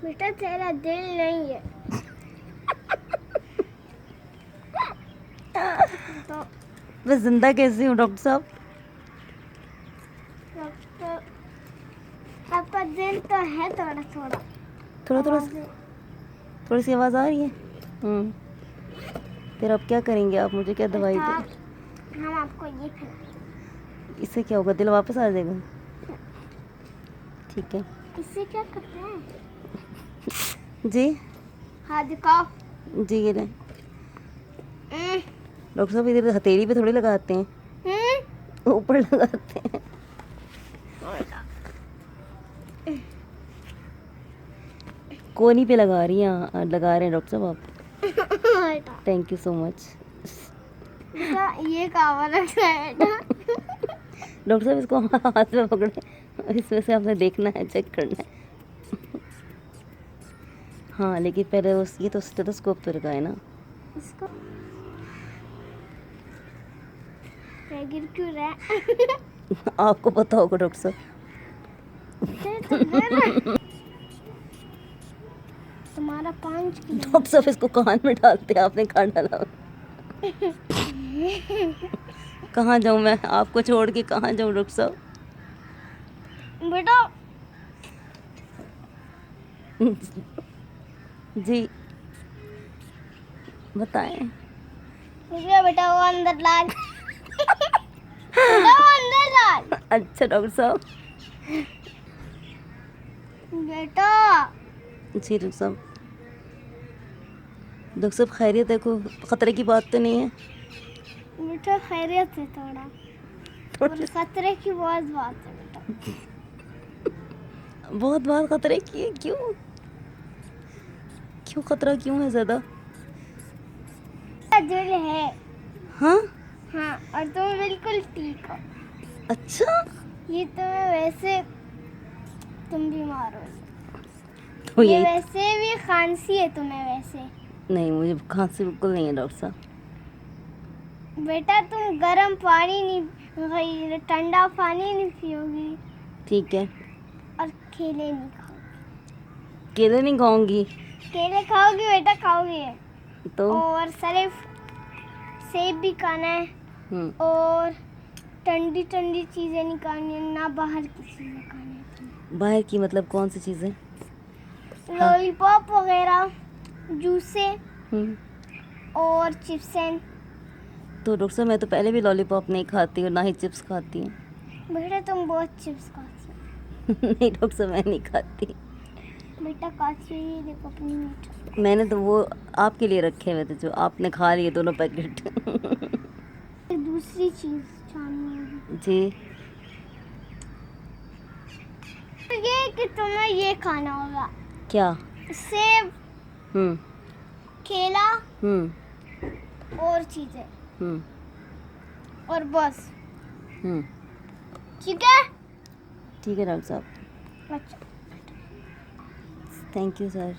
बेटा तेरा दिल नहीं है तो मैं जिंदा कैसे हूँ डॉक्टर साहब? डॉक्टर आपका दिल तो है थोड़ा थोड़ा थोड़ा थोड़ा आवाज़ें। थोड़ी सी आवाज़ आ रही है। फिर अब क्या करेंगे आप? मुझे क्या दवाई बेटा, दें? हम आपको ये खिलाएंगे। इससे क्या होगा? दिल वापस आ जाएगा? ठीक है इससे क्या करते हैं? जी। हाँ दिखाओ। जी ये लें। हम्म, डॉक्टर साहब इधर हथेली पे थोड़ी लगाते हैं, हम्म। ऊपर लगाते हैं। कोनी पे लगा रही हैं, लगा रहे हैं डॉक्टर साहब आप। बेटा थैंक यू सो मच। ये कहाँ रख रहा है बेटा? डॉक्टर साहब इसको हाथ में पकड़े, इसमें से आपने देखना है, चेक करना है। हाँ लेकिन पहले ये तो स्टेथोस्कोप तो लगाए ना। इसको गिर क्यों रहा है? आपको पता होगा डॉक्टर साहब। तो गिर रहा है। तुम्हारा 5 किलो। डॉक्टर साहब इसको कान में डालते हैं, आपने कहाँ डाला? कहाँ जाऊँ मैं आपको छोड़ के? कहाँ जाऊँ डॉक्टर साहब? बेटा जी बताएं। निकलो बेटा, वो अंदर लाल। बेटा वो अंदर लाल। अच्छा डॉक्टर साहब। बेटा जी डॉक्टर साहब। डॉक्टर साहब खैरियत है? को खतरे की बात तो नहीं है? बेटा खैरियत है थोड़ा, और खतरे की बहुत बात है बेटा। बहुत बात खतरे की है? क्यों? क्यों खतरा क्यों है ज़्यादा? दिल है। हाँ हाँ, और तुम बिल्कुल ठीक हो। अच्छा। ये तुम्हें वैसे, तुम बीमार हो, तो ये यही वैसे भी खांसी है तुम्हें वैसे। नहीं, मुझे खांसी बिल्कुल नहीं है डॉक्टर साहब। बेटा तुम गर्म पानी नहीं, वही ठंडा पानी नहीं पियोगी, ठीक है। और केले नहीं खाओगी। केले नहीं खाऊंगी केले खाओगी बेटा, खाओगी। तो? और सिर्फ सेब भी खाना है, और ठंडी ठंडी चीज़ें नहीं खानी है, ना बाहर की चीज़ें खानी है तुम्हें। बाहर की मतलब कौन सी चीज़ें? लॉलीपॉप वगैरह, जूसे हम्म और चिप्सें। तो डॉक्टर साहब मैं तो पहले भी लॉलीपॉप नहीं खाती और ना ही चिप्स खाती हूँ। बेटा तुम बहुत चिप्स खाती हो। नहीं डॉक्टर साहब मैं नहीं खाती। बेटा खाती हो, ये देखो अपनी मीठा। मैंने तो वो आपके लिए रखे हुए थे, जो आपने खा लिए दोनों पैकेट। दूसरी चीज़ जाननी है जी। तो ये कि तुम्हें ये खाना होगा, क्या? सेब, हम्म केला हम्म और चीज़ें, हम्म और बस। हम्म ठीक है? ठीक है डॉक्टर साहब। अच्छा। Thank you sir.